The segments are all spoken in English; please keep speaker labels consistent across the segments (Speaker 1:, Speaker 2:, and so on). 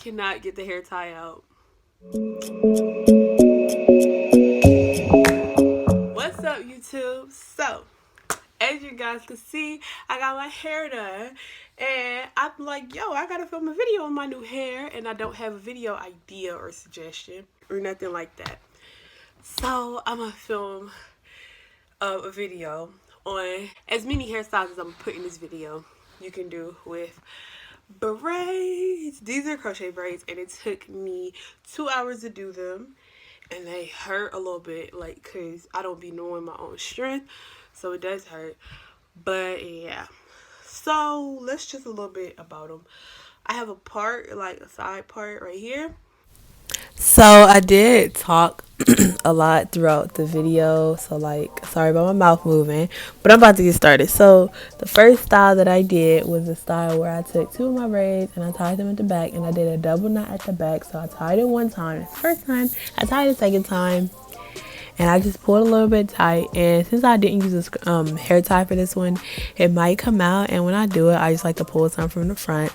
Speaker 1: cannot get the hair tie out. What's up, YouTube? So, as you guys can see, I got my hair done. And I'm like, yo, I gotta film a video on my new hair. And I don't have a video idea or suggestion or nothing like that. So, I'm gonna film a video on as many hairstyles as I'm gonna put in this video you can do with braids. These are crochet braids, and it took me 2 hours to do them, and they hurt a little bit, like, because I don't be knowing my own strength, so it does hurt. But yeah, so let's just a little bit about them. I have a part, like a side part right here. So I did talk a lot throughout the video, so like, sorry about my mouth moving, but I'm about to get started. So the first style that I did was a style where I took 2 of my braids and I tied them at the back, and I did a double knot at the back. So I tied it one time, the first time, I tied it the second time, and I just pulled a little bit tight. And since I didn't use a hair tie for this one, it might come out, and when I do it, I just like to pull some from the front.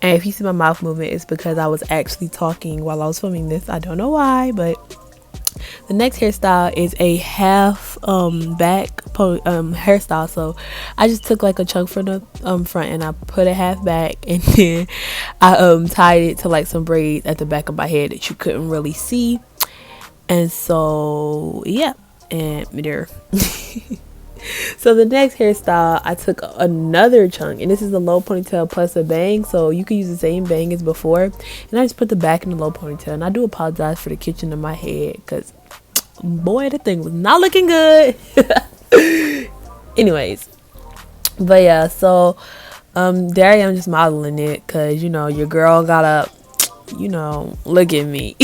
Speaker 1: And if you see my mouth movement, it's because I was actually talking while I was filming this. I don't know why, but the next hairstyle is a half back hairstyle. So I just took like a chunk from the front, and I put it half back, and then I tied it to like some braids at the back of my head that you couldn't really see. And so yeah, and there. So the next hairstyle, I took another chunk, and this is a low ponytail plus a bang, so you can use the same bang as before. And I just put the back in the low ponytail, and I do apologize for the kitchen in my head, because boy, the thing was not looking good. Anyways, but yeah, so there I am just modeling it, because you know your girl gotta, you know, look at me.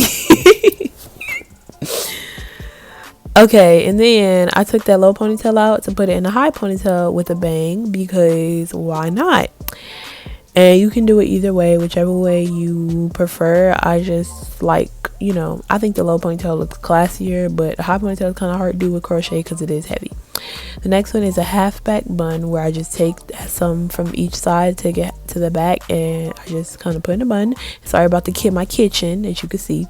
Speaker 1: Okay, and then I took that low ponytail out to put it in a high ponytail with a bang, because why not? And you can do it either way, whichever way you prefer. I just like, you know, I think the low ponytail looks classier, but the high ponytail is kind of hard to do with crochet because it is heavy. The next one is a half back bun, where I just take some from each side to get to the back, and I just kind of put in a bun. Sorry about my kitchen, as you can see.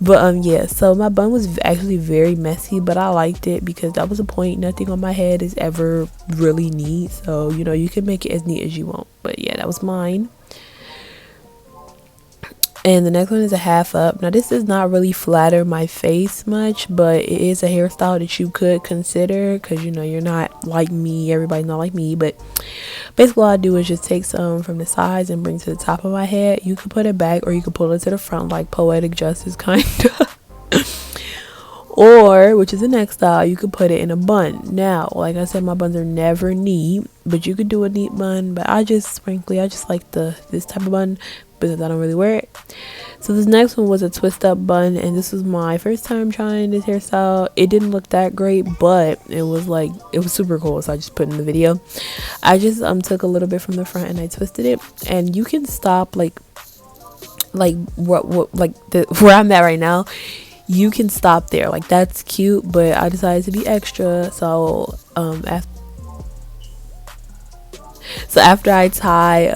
Speaker 1: But yeah, so my bun was actually very messy, but I liked it because that was the point. Nothing on my head is ever really neat, so you know, you can make it as neat as you want. But yeah, that was mine. And the next one is a half up. Now this does not really flatter my face much, but it is a hairstyle that you could consider, because you know, you're not like me, everybody's not like me. But basically all I do is just take some from the sides and bring to the top of my head. You could put it back, or you could pull it to the front like poetic justice kind of. Or, which is the next style, you could put it in a bun. Now, like I said, my buns are never neat, but you could do a neat bun. But I just like this type of bun, because I don't really wear it. So this next one was a twist up bun, and this was my first time trying this hairstyle. It didn't look that great, but it was super cool, so I just put it in the video. I just took a little bit from the front and I twisted it, and you can stop where I'm at right now. You can stop there, like that's cute, but I decided to be extra. So after I tie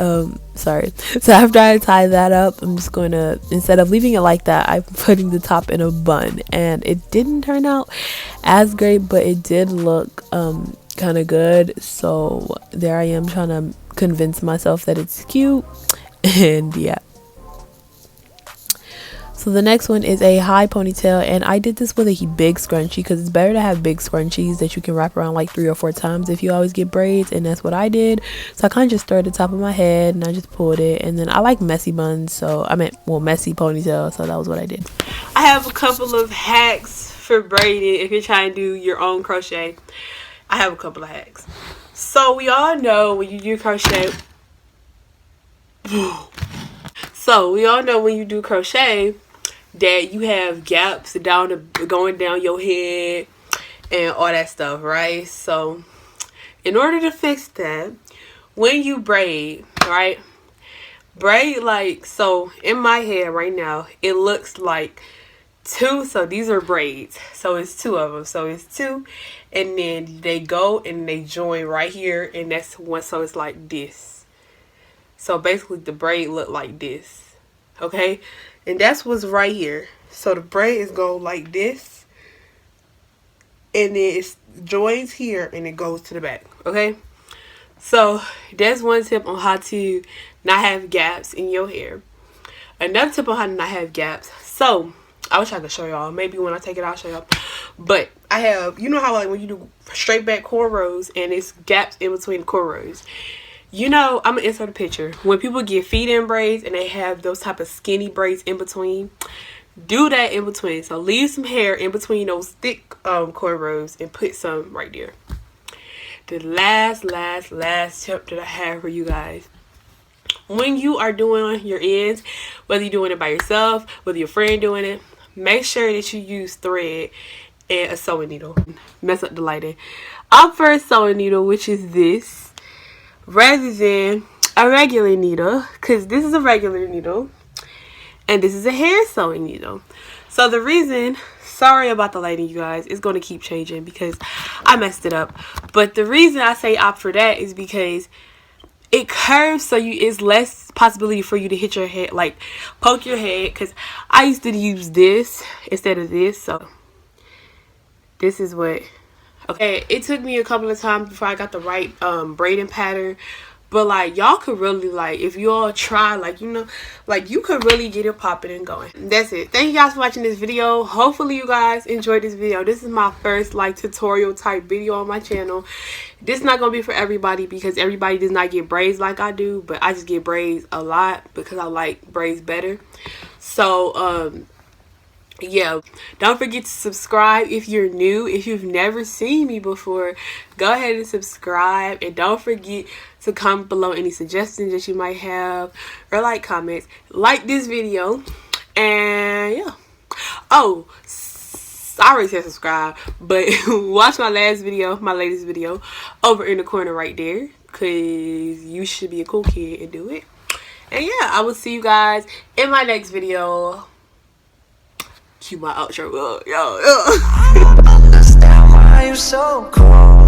Speaker 1: that up, I'm just going to, instead of leaving it like that, I'm putting the top in a bun, and it didn't turn out as great, but it did look kind of good. So there I am trying to convince myself that it's cute. And yeah, so the next one is a high ponytail, and I did this with a big scrunchie, because it's better to have big scrunchies that you can wrap around like 3 or 4 times if you always get braids, and that's what I did. So I kind of just started the top of my head, and I just pulled it. And then I like messy buns, so messy ponytail, so that was what I did. I have a couple of hacks for braiding if you're trying to do your own crochet. I have a couple of hacks. So we all know when you do crochet that you have gaps going down your head and all that stuff, right? So in order to fix that, when you braid, right, so in my head right now, it looks like 2. So these are braids, so it's 2 of them, so it's 2, and then they go and they join right here, and that's one. So it's like this. So basically the braid look like this. okay? And that's what's right here. So the braid is go like this, and then it joins here and it goes to the back, okay? So that's one tip on how to not have gaps in your hair. Another tip on how to not have gaps. So I wish I could show y'all. Maybe when I take it, I'll show y'all. But I have, you know how like when you do straight back cornrows and it's gaps in between the cornrows. You know, I'm gonna insert a picture. When people get feed-in braids and they have those type of skinny braids in between, do that in between. So leave some hair in between those thick cornrows and put some right there. The last tip that I have for you guys. When you are doing your ends, whether you're doing it by yourself, whether your friend doing it, make sure that you use thread and a sewing needle. Mess up the lighting. Opt for a sewing needle, which is this, rather than a regular needle, because this is a regular needle and this is a hair sewing needle. So the reason, sorry about the lighting, you guys, it's going to keep changing because I messed it up. But the reason I say opt for that is because it curves, so it's less possibility for you to hit your head, like poke your head, because I used to use this instead of this. So this is what, okay, it took me a couple of times before I got the right braiding pattern. But like y'all could really, like, if you all try, like, you know, like you could really get it popping and going. That's it. Thank you guys for watching this video. Hopefully you guys enjoyed this video. This is my first like tutorial type video on my channel. This is not gonna be for everybody because everybody does not get braids like I do, but I just get braids a lot because I like braids better. So yeah, don't forget to subscribe if you're new. If you've never seen me before, go ahead and subscribe, and don't forget to comment below any suggestions that you might have, or like comments. Like this video, and yeah. Oh, I already said subscribe, but watch my latest video over in the corner right there, because you should be a cool kid and do it. And yeah, I will see you guys in my next video. Cue my outro. Yo. I don't understand why you're so cool.